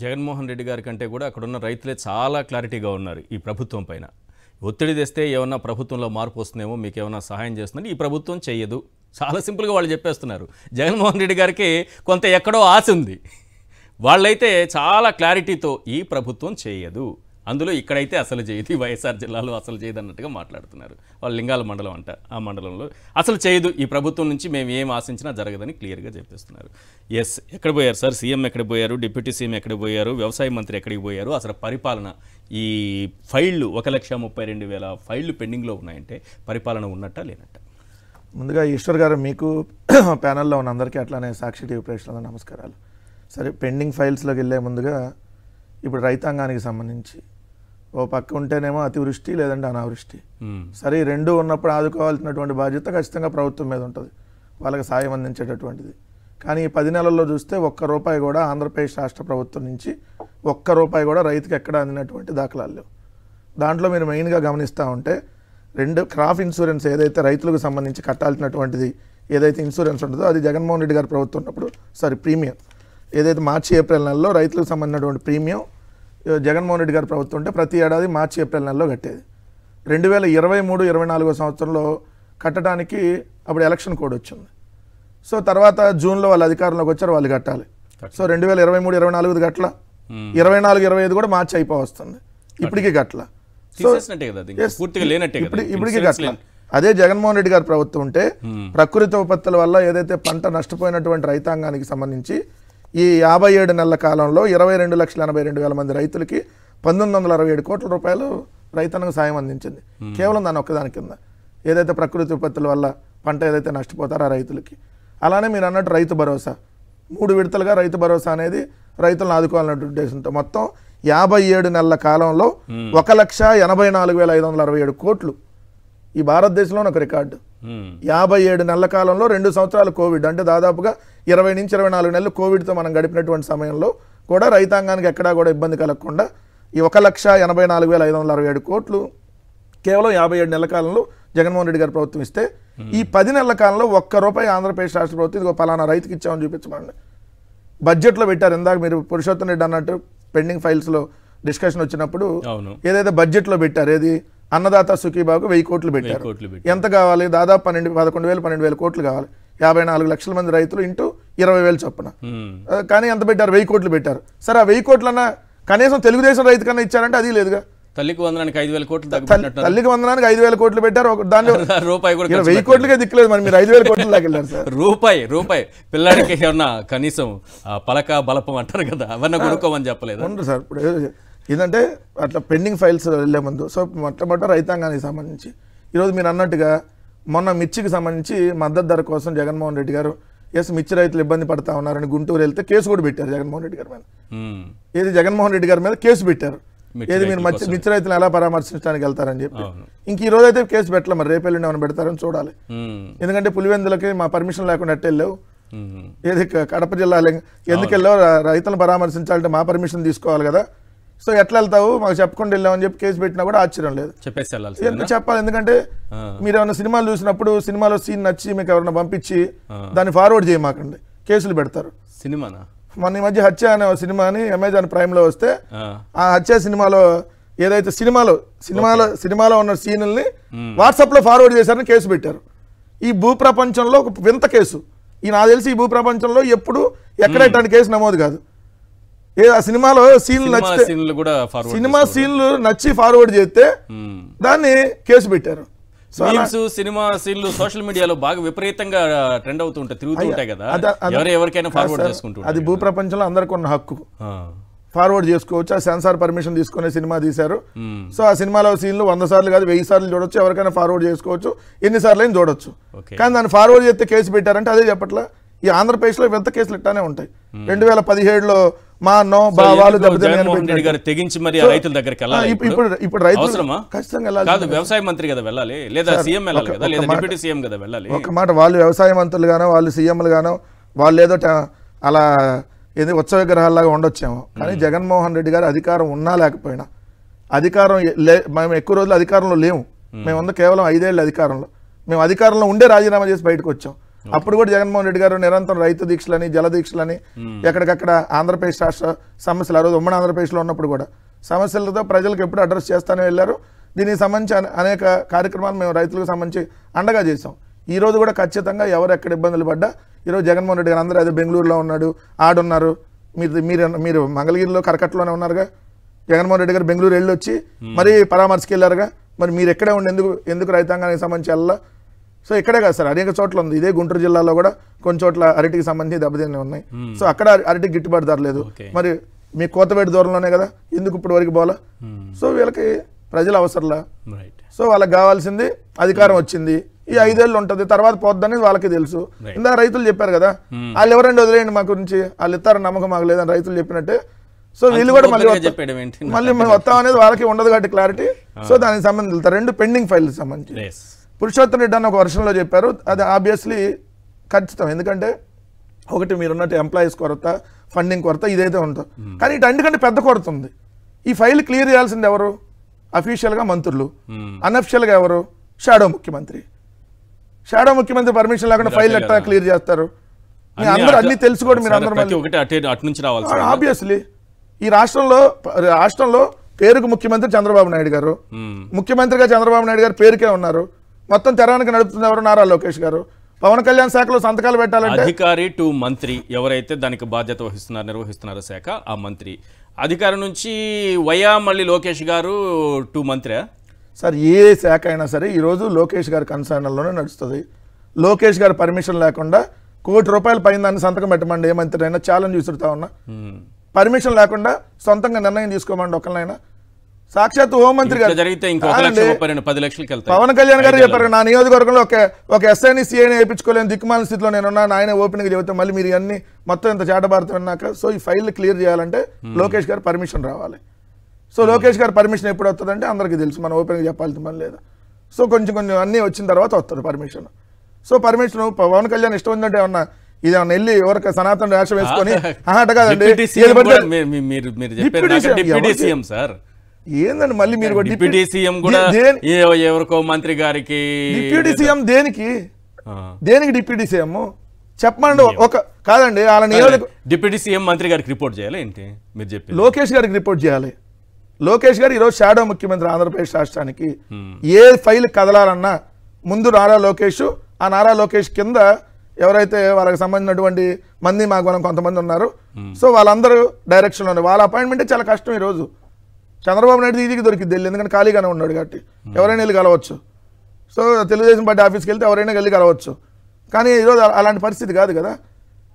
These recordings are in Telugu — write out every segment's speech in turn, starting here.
జగన్మోహన్ రెడ్డి గారి కంటే కూడా అక్కడున్న రైతులే చాలా క్లారిటీగా ఉన్నారు ఈ ప్రభుత్వం పైన. ఒత్తిడి తెస్తే ఏమన్నా ప్రభుత్వంలో మార్పు వస్తుందేమో, మీకు ఏమైనా సహాయం చేస్తుందని ఈ ప్రభుత్వం చెయ్యదు. చాలా సింపుల్గా వాళ్ళు చెప్పేస్తున్నారు. జగన్మోహన్ రెడ్డి గారికి కొంత ఎక్కడో ఆశ ఉంది. వాళ్ళైతే చాలా క్లారిటీతో ఈ ప్రభుత్వం చేయదు, అందులో ఇక్కడైతే అసలు చేయదు, ఈ వైఎస్ఆర్ జిల్లాలో అసలు చేయదు అన్నట్టుగా మాట్లాడుతున్నారు. వాళ్ళు లింగాల మండలం అంట, ఆ మండలంలో అసలు చేయదు, ఈ ప్రభుత్వం నుంచి మేము ఏం ఆశించినా జరగదని క్లియర్గా చెప్పేస్తున్నారు. ఎస్, ఎక్కడ పోయారు సార్? సీఎం ఎక్కడ పోయారు? డిప్యూటీ సీఎం ఎక్కడ పోయారు? వ్యవసాయ మంత్రి ఎక్కడికి పోయారు? అసలు పరిపాలన, ఈ ఫైళ్ళు 1,32,000 ఫైళ్ళు పెండింగ్లో ఉన్నాయంటే పరిపాలన ఉన్నట్ట లేనట్ట? ముందుగా ఈశ్వర్ గారు, మీకు ప్యానల్లో ఉన్న అందరికీ అట్లానే సాక్షి టీవీ ప్రేక్షకులకు నమస్కారాలు. సరే, పెండింగ్ ఫైల్స్లోకి వెళ్ళే ముందుగా ఇప్పుడు రైతాంగానికి సంబంధించి ఓ పక్క ఉంటేనేమో అతివృష్టి లేదంటే అనావృష్టి. సరే, రెండు ఉన్నప్పుడు ఆదుకోవాల్సినటువంటి బాధ్యత ఖచ్చితంగా ప్రభుత్వం మీద ఉంటుంది, వాళ్ళకి సాయం అందించేటటువంటిది. కానీ ఈ 10 నెలల్లో చూస్తే ఒక్క రూపాయి కూడా ఆంధ్రప్రదేశ్ రాష్ట్ర ప్రభుత్వం నుంచి ఒక్క రూపాయి కూడా రైతుకి ఎక్కడ అందినటువంటి దాఖలాలు లేవు. దాంట్లో మీరు మెయిన్గా గమనిస్తూ ఉంటే క్రాప్ ఇన్సూరెన్స్ ఏదైతే రైతులకు సంబంధించి కట్టాల్సినటువంటిది ఏదైతే ఇన్సూరెన్స్ ఉంటుందో అది జగన్మోహన్ రెడ్డి గారి ప్రభుత్వం ఉన్నప్పుడు ప్రీమియం ఏదైతే మార్చి ఏప్రిల్ నెలలో రైతులకు సంబంధించినటువంటి ప్రీమియం జగన్మోహన్ రెడ్డి గారి ప్రభుత్వం ఉంటే ప్రతి ఏడాది మార్చి ఏప్రిల్ నెలలో కట్టేది. 2023-24 సంవత్సరంలో కట్టడానికి అప్పుడు ఎలక్షన్ కోడ్ వచ్చింది. సో తర్వాత జూన్లో వాళ్ళు అధికారంలోకి వచ్చారు, వాళ్ళు కట్టాలి. సో 2023-24 గట్ల 24-25 కూడా మార్చి అయిపోవస్తుంది, ఇప్పటికీ గట్ల. ఇప్పటికీ గట్ల. అదే జగన్మోహన్ రెడ్డి గారి ప్రభుత్వం ఉంటే ప్రకృతి విపత్తుల వల్ల ఏదైతే పంట నష్టపోయినటువంటి రైతాంగానికి సంబంధించి ఈ 57 నెలల కాలంలో 22,82,000 మంది రైతులకి 1,967 కోట్ల రూపాయలు రైతన్నకు సాయం అందించింది, కేవలం దాని ఒక్కదాని కింద. ఏదైతే ప్రకృతి విపత్తుల వల్ల పంట ఏదైతే నష్టపోతారో ఆ రైతులకి. అలానే మీరు అన్నట్టు రైతు భరోసా 3 విడతలుగా రైతు భరోసా అనేది రైతులను ఆదుకోవాలనే ఉద్దేశంతో మొత్తం 57 నెలల కాలంలో 1,84,567 కోట్లు ఈ భారతదేశంలో ఒక రికార్డు. 57 నెలల కాలంలో 2 సంవత్సరాలు కోవిడ్, అంటే దాదాపుగా 20 నుంచి 24 నెలలు కోవిడ్తో మనం గడిపినటువంటి సమయంలో కూడా రైతాంగానికి ఎక్కడా కూడా ఇబ్బంది కలగకుండా ఈ 1,84,567 కోట్లు కేవలం 57 నెలల కాలంలో జగన్మోహన్ రెడ్డి గారి ప్రభుత్వం ఇస్తే, ఈ 10 నెలల కాలంలో ఒక్క రూపాయి ఆంధ్రప్రదేశ్ రాష్ట్ర ప్రభుత్వం ఇదిగో పలానా రైతుకి ఇచ్చామని చూపించమండి. బడ్జెట్లో పెట్టారు. ఇందాక మీరు పురుషోత్తం రెడ్డి అన్నట్టు పెండింగ్ ఫైల్స్లో డిస్కషన్ వచ్చినప్పుడు ఏదైతే బడ్జెట్లో పెట్టారు, ఏది అన్నదాత సుఖీబాబుకు 1000 కోట్లు పెట్టారు. ఎంత కావాలి? దాదాపు 11,000-12,000 కోట్లు కావాలి. 54 లక్షల మంది రైతులు ఇంటూ 20,000 చొప్పున. కానీ ఎంత పెట్టారు? 1000 కోట్లు పెట్టారు. సరే, ఆ 1000 కోట్లన్నా కనీసం తెలుగుదేశం రైతు కన్నా ఇచ్చారంటే అది లేదుగా. తల్లికి వందనానికి 5,000 కోట్లు, తల్లికి వందనానికి 5,000 కోట్లు పెట్టారు. దాని రూపాయి కూడా 1000 కోట్లకే దిక్కులేదు, మరి మీరు 5,000 కోట్లు దాకా వెళ్ళారు సార్. రూపాయి పిల్లాడికి ఏమన్నా కనీసం పలక బలపం అంటారు కదా, అవన్నీ కొనుక్కోమని చెప్పలేదు. ఉండరు సార్. ఇప్పుడు ఏంటంటే అట్లా పెండింగ్ ఫైల్స్ వెళ్ళే ముందు మొట్టమొదటి రైతాంగానికి సంబంధించి ఈరోజు మీరు అన్నట్టుగా మొన్న మిర్చికి సంబంధించి మద్దతు ధర కోసం జగన్మోహన్ రెడ్డి గారు మిర్చి రైతులు ఇబ్బంది పడతా ఉన్నారని గుంటూరు వెళ్తే కేసు కూడా పెట్టారు జగన్మోహన్ రెడ్డి గారి మీద. ఏది జగన్మోహన్ రెడ్డి గారి మీద కేసు పెట్టారు, ఏది మీరు మిర్చి రైతులు ఎలా పరామర్శించడానికి వెళ్తారని చెప్పి. ఇంక ఈ రోజు అయితే కేసు పెట్టలే, మరి రేపు ఎల్లుండి ఏమైనా పెడతారని చూడాలి. ఎందుకంటే పులివెందులకి మా పర్మిషన్ లేకుండా ఎట్టెళ్ళావు, ఏది కడప జిల్లా ఎందుకు వెళ్ళావు, రైతులను పరామర్శించాలంటే మా పర్మిషన్ తీసుకోవాలి కదా. సో ఎట్లా వెళ్తావు, మాకు చెప్పకుండా వెళ్ళామని చెప్పి కేసు పెట్టినా కూడా ఆశ్చర్యం లేదు. ఎందుకు చెప్పాలి? ఎందుకంటే మీరు ఏమైనా సినిమాలు చూసినప్పుడు సినిమాలో సీన్ నచ్చి మీకు ఎవరైనా పంపించి దాన్ని ఫార్వర్డ్ చేయమాకండి, కేసులు పెడతారు. సినిమానా? మొన్న ఈ మధ్య హత్య అనే సినిమా అని అమెజాన్ ప్రైమ్లో వస్తే ఆ హత్య సినిమాలో ఏదైతే సినిమాలో ఉన్న సీనుల్ని వాట్సాప్లో ఫార్వర్డ్ చేశారని కేసు పెట్టారు. ఈ భూప్రపంచంలో ఒక వింత కేసు. నాకు తెలిసి ఈ భూప్రపంచంలో ఎప్పుడు ఎక్కడ ఇట్లాంటి కేసు నమోదు కాదు. ఆ సినిమాలో సినిమా సీన్లు నచ్చి ఫార్వర్డ్ చేస్తే దాన్ని కేసు పెట్టారు. సినిమా సీన్లు సోషల్ మీడియాలో బాగా విపరీతంగా ట్రెండ్ అవుతుంటాయి, తిరుగుతూ ఉంటాయి కదా, ఎవరికైనా ఫార్వర్డ్ చేసుకుంటారు. అది భూప్రపంచంలో అందరికి ఉన్న హక్కు, ఫార్వర్డ్ చేసుకోవచ్చు. ఆ సెన్సార్ పర్మిషన్ తీసుకునే సినిమా తీశారు. సో ఆ సినిమాలో సీన్లు 100 సార్లు కాదు 1000 సార్లు చూడొచ్చు, ఎవరికైనా ఫార్వర్డ్ చేసుకోవచ్చు, ఎన్నిసార్లు అయినా చూడొచ్చు. కానీ దాన్ని ఫార్వర్డ్ చేస్తే కేసు పెట్టారంటే అదే చెప్పట్లా. ఈ ఆంధ్రప్రదేశ్లో ఎంత కేసులు ఇట్లానే ఉంటాయి. 2017లో మా అన్నో బావాలు తెగించి మరి రైతుల దగ్గరికి వెళ్ళాలి. ఇప్పుడు రైతులు ఖచ్చితంగా వెళ్ళాలి. వ్యవసాయ మంత్రి కదా వెళ్ళాలి, లేదా సీఎం వెళ్ళాలి కదా, లేదా డిప్యూటీ సీఎం కదా వెళ్ళాలి. ఒక మాట, వాళ్ళు వ్యవసాయ మంత్రులు గానో వాళ్ళు సీఎంలు గానో వాళ్ళు ఏదో అలా ఏది ఉత్సవ విగ్రహాల్లాగా ఉండొచ్చేమో. కానీ జగన్మోహన్ రెడ్డి గారు అధికారం ఉన్నా లేకపోయినా, అధికారం మేము ఎక్కువ రోజులు అధికారంలో లేము, మేము కేవలం 5 ఏళ్ళు అధికారంలో. మేము అధికారంలో ఉండే రాజీనామా చేసి బయటకు వచ్చాం. అప్పుడు కూడా జగన్మోహన్ రెడ్డి గారు నిరంతరం రైతు దీక్షలని జల దీక్షలని ఎక్కడికక్కడ ఆంధ్రప్రదేశ్ రాష్ట్ర సమస్యలు ఆ రోజు ఉమ్మడి ఆంధ్రప్రదేశ్లో ఉన్నప్పుడు కూడా సమస్యలతో ప్రజలకు ఎప్పుడు అడ్రస్ చేస్తానే వెళ్ళారు. దీనికి సంబంధించి అనేక కార్యక్రమాలు మేము రైతులకు సంబంధించి అండగా చేసాం. ఈ రోజు కూడా ఖచ్చితంగా ఎవరు ఎక్కడ ఇబ్బందులు పడ్డా ఈరోజు జగన్మోహన్ రెడ్డి గారు అందరూ అదే బెంగళూరులో ఉన్నాడు, ఆడున్నారు, మీరు మంగళగిరిలో కరకట్టలోనే ఉన్నారుగా. జగన్మోహన్ రెడ్డి గారు బెంగళూరు వెళ్ళి వచ్చి మరీ పరామర్శకి వెళ్ళారుగా. మరి మీరు ఎక్కడే ఉండి ఎందుకు రైతాంగానికి సంబంధించి వెళ్ళాలా? సో ఇక్కడే కాదు సార్, అనేక చోట్ల ఉంది. ఇదే గుంటూరు జిల్లాలో కూడా కొన్ని చోట్ల అరటికి సంబంధించి దెబ్బతిని ఉన్నాయి. సో అక్కడ అరటికి గిట్టుబాటు ధర లేదు. మరి మీ కోతవేడి దూరంలోనే కదా, ఎందుకు ఇప్పుడు వరకు పోలా? సో వీళ్ళకి ప్రజలు అవసరంలా. సో వాళ్ళకి కావాల్సింది అధికారం వచ్చింది, ఈ 5 ఏళ్ళు ఉంటుంది, తర్వాత పోద్దని వాళ్ళకి తెలుసు. ఇందాక రైతులు చెప్పారు కదా, వాళ్ళు ఎవరండి వదిలేయండి మా గురించి, వాళ్ళు ఇస్తారని నమ్మకం మాకు లేదని రైతులు చెప్పినట్టే. సో వీళ్ళు కూడా మళ్ళీ వస్తాం అనేది వాళ్ళకి ఉండదు కాబట్టి క్లారిటీ. సో దానికి సంబంధించి 2 పెండింగ్ ఫైల్ సంబంధించి పురుషోత్తం రెడ్డి అన్న ఒక వర్షంలో చెప్పారు. అది ఆబ్వియస్లీ ఖచ్చితం. ఎందుకంటే ఒకటి మీరున్నట్టు ఎంప్లాయీస్ కొరత, ఫండింగ్ కొరత ఇదైతే ఉంటుంది. కానీ ఇటన్నిటికంటే పెద్ద కొరత ఉంది. ఈ ఫైల్ క్లియర్ చేయాల్సింది ఎవరు? అఫీషియల్గా మంత్రులు, అన్అఫిషియల్గా ఎవరు? షాడో ముఖ్యమంత్రి. షాడో ముఖ్యమంత్రి పర్మిషన్ లేకుండా ఫైల్ ఎట్లా క్లియర్ చేస్తారు? మీ అందరూ అన్ని తెలుసుకోండి. మీరు అందరూ ఆబ్వియస్లీ ఈ రాష్ట్రంలో పేరుకు ముఖ్యమంత్రి చంద్రబాబు నాయుడు గారు, ముఖ్యమంత్రిగా చంద్రబాబు నాయుడు గారు పేరుకే ఉన్నారు. మొత్తం తెరానికి నడుపుతుంది ఎవరు? నారా లోకేష్ గారు. పవన్ కళ్యాణ్ శాఖలో సంతకాలు పెట్టాలంటే అధికారి టు మంత్రి ఎవరైతే దానికి బాధ్యత నిర్వహిస్తున్నారో శాఖ ఆ మంత్రి అధికారి నుంచి వయా మళ్ళీ లోకేష్ గారు టు మంత్రి. సార్ ఏ శాఖ అయినా సరే ఈరోజు లోకేష్ గారి కన్సర్న్లోనే నడుస్తుంది. లోకేష్ గారి పర్మిషన్ లేకుండా ₹1 కోటి పైన దాన్ని సంతకం పెట్టమండి ఏ మంత్రి అయినా, ఛాలెంజ్ విసురుతా ఉన్నా. పర్మిషన్ లేకుండా సొంతంగా నిర్ణయం తీసుకోమండి ఒకరినైనా. సాక్షాత్ హోంమంత్రి గారు పవన్ కళ్యాణ్ గారు చెప్పారు, నా నియోజకవర్గంలో ఒక ఎస్ఐని సిఐని వేయించుకోలేని దిక్కుమాలిన స్థితిలో నేనున్నాను, ఆయన ఓపెన్గా చెబుతా. మళ్ళీ మీరు అన్ని మొత్తం ఇంత చాటబారుతా విన్నాక సో ఈ ఫైల్ క్లియర్ చేయాలంటే లోకేష్ గారు పర్మిషన్ రావాలి. సో లోకేష్ గారు పర్మిషన్ ఎప్పుడు వస్తుందంటే అందరికీ తెలుసు, మనం ఓపెన్గా చెప్పాల్సిన పని లేదా. సో కొంచెం అన్నీ వచ్చిన తర్వాత వస్తుంది permission. So permission Pawan Kalyan ఇష్టం ఉందంటే ఏమన్నా ఇదేమన్నా వెళ్ళి ఎవరికి సనాతన రాష్ట్రం వేసుకొని కాదండి ఏందండి మళ్ళీ మీరు డిప్యూటీ సీఎం కూడా ఎవరికో మంత్రి గారికి డిప్యూటీ సీఎం దేనికి డిప్యూటీ సీఎం చెప్పమండి. ఒక కాదండి వాళ్ళ నియోజక డిప్యూటీ సీఎం మంత్రి గారికి రిపోర్ట్ చేయాలి ఏంటి మీరు చెప్పి? లోకేష్ గారికి రిపోర్ట్ చేయాలి. లోకేష్ గారు ఈరోజు షాడో ముఖ్యమంత్రి ఆంధ్రప్రదేశ్ రాష్ట్రానికి. ఏ ఫైల్ కదలాలన్నా ముందు నారా లోకేష్, ఆ నారా లోకేష్ కింద ఎవరైతే వాళ్ళకి సంబంధించినటువంటి మంది మాకు మనం కొంతమంది ఉన్నారు. సో వాళ్ళందరూ డైరెక్షన్లోనే వాళ్ళ అపాయింట్మెంటే చాలా కష్టం. ఈరోజు చంద్రబాబు నాయుడు ఈజీకి దొరికింది వెళ్ళి, ఎందుకంటే ఖాళీగానే ఉన్నాడు కాబట్టి ఎవరైనా వెళ్ళి కలవచ్చు. సో తెలుగుదేశం పార్టీ ఆఫీస్కి వెళ్తే ఎవరైనా వెళ్ళి కలవచ్చు. కానీ ఈరోజు అలాంటి పరిస్థితి కాదు కదా.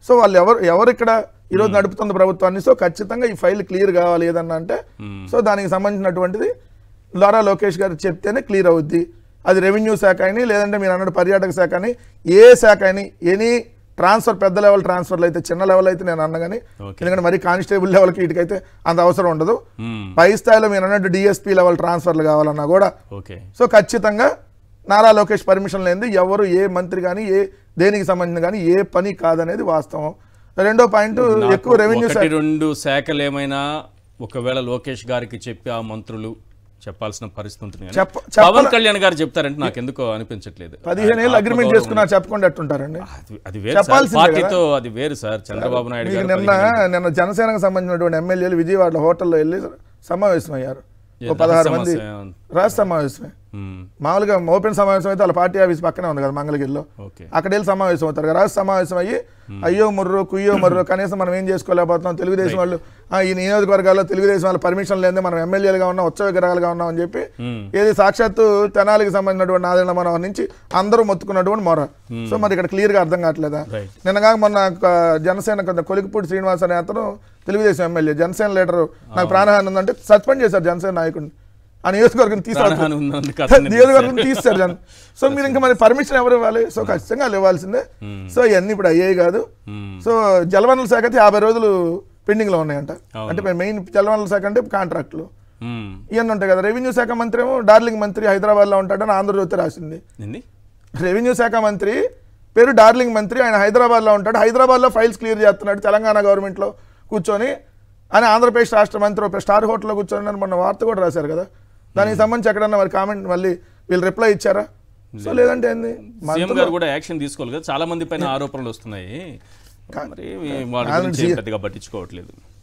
సో వాళ్ళు ఎవరు ఇక్కడ ఈరోజు నడుపుతుంది ప్రభుత్వాన్ని. సో ఖచ్చితంగా ఈ ఫైల్ క్లియర్ కావాలి ఏదన్నా అంటే సో దానికి సంబంధించినటువంటిది నారా లోకేష్ గారు చెప్తేనే క్లియర్ అవుద్ది. అది రెవెన్యూ శాఖ అని లేదంటే మీరు అన్నట్టు పర్యాటక శాఖ అని ఏ శాఖ అని ఎనీ ట్రాన్స్ఫర్ పెద్ద లెవెల్ ట్రాన్స్ఫర్లు అయితే చిన్న లెవెల్ అయితే నేను అన్నగాని, ఎందుకంటే మరి కానిస్టేబుల్ లెవెల్కి వీటికైతే అంత అవసరం ఉండదు. పై స్థాయిలో మీరు అన్నట్టు డిఎస్పీ లెవెల్ ట్రాన్స్ఫర్లు కావాలన్నా కూడా సో ఖచ్చితంగా నారా లోకేష్ పర్మిషన్ లేనిది ఎవరు ఏ మంత్రి కానీ దేనికి సంబంధించిన కానీ ఏ పని కాదనేది వాస్తవం. రెండో పాయింట్ ఎక్కువ రెవెన్యూ శాఖ 2 శాఖలు ఏమైనా ఒకవేళ లోకేష్ గారికి చెప్పి ఆ మంత్రులు చెప్పాల్సిన పరిస్థితి ఉంటుంది. పవన్ కళ్యాణ్ గారు చెప్తారంటే నాకు ఎందుకో అనిపించట్లేదు. 15 ఏళ్ళు అగ్రిమెంట్ చేసుకున్నా చెప్పకుండా ఎట్టుంటారండి? అది వేరు సార్. చంద్రబాబు నాయుడు గారు నిన్న జనసేనకు సంబంధించినటువంటి ఎమ్మెల్యేలు విజయవాడలో హోటల్లో వెళ్ళి సమావేశం అయ్యారు. 16 మంది రాష్ట్ర సమావేశమే. మామూలుగా ఓపెన్ సమావేశం అయితే వాళ్ళ పార్టీ ఆఫీస్ పక్కనే ఉంది కదా మంగళగిరిలో, అక్కడ వెళ్ళి సమావేశం అవుతారు కదా. రాష్ట్ర సమావేశం అయ్యి అయ్యో ముర్రు కుయ్యో మర్రు కనీసం మనం ఏం చేసుకోలేకపోతున్నాం, తెలుగుదేశం వాళ్ళు ఈ నియోజకవర్గాల్లో తెలుగుదేశం వాళ్ళ పర్మిషన్ లేదే మనం ఎమ్మెల్యేలుగా ఉన్నాం, ఉత్సవ విగ్రహాలుగా ఉన్నాం అని చెప్పి ఏది సాక్షాత్తు తెనాలికి సంబంధించినటువంటి నారాయణ మనోహర్ నుంచి అందరూ మొత్తుకున్నటువంటి మొర. సో మరి ఇక్కడ క్లియర్ గా అర్థం కావట్లేదా? నిన్నగా మొన్న జనసేన కొలికిపూడి శ్రీనివాస్ అనే అతను తెలుగుదేశం ఎమ్మెల్యే జనసేన లీడరు నాకు ప్రాణహాని ఉందంటే సస్పెండ్ చేశారు జనసేన నాయకుడిని. ఆ నియోజకవర్గం నియోజకవర్గం తీస్తారు. సో మీరు ఇంకా మరి పర్మిషన్ ఎవరు ఇవ్వాలి? సో ఖచ్చితంగా వాళ్ళు ఇవ్వాల్సిందే. సో ఇవన్నీ ఇప్పుడు అయ్యాయి కాదు. సో జలవనరుల శాఖ అయితే 50 రోజులు పెండింగ్ లో ఉన్నాయంట. అంటే మెయిన్ జలవనరుల శాఖ అంటే కాంట్రాక్టులు ఇవన్నీ ఉంటాయి కదా. రెవెన్యూ శాఖ మంత్రి ఏమో డార్లింగ్ మంత్రి హైదరాబాద్ లో ఉంటాడని ఆంధ్రజ్యోతి రాసింది. రెవెన్యూ శాఖ మంత్రి పేరు డార్లింగ్ మంత్రి, ఆయన హైదరాబాద్ లో ఉంటాడు, హైదరాబాద్ లో ఫైల్స్ క్లియర్ చేస్తున్నాడు తెలంగాణ గవర్నమెంట్ లో కూర్చొని అని ఆంధ్రప్రదేశ్ రాష్ట్ర మంత్రి ఒక స్టార్ హోటల్లో కూర్చొని మొన్న వార్త కూడా రాశారు కదా. దానికి సంబంధించి ఎక్కడన్నా మరి కామెంట్ మళ్ళీ వీళ్ళు రిప్లై ఇచ్చారా? సో లేదంటే ఏంది సీఎం గారు కూడా యాక్షన్ తీసుకోవాలి కదా, చాలా మంది పైన ఆరోపణలు వస్తున్నాయి, మరి వాళ్ళ గురించి ఏం పెద్దగా పట్టించుకోవట్లేదు.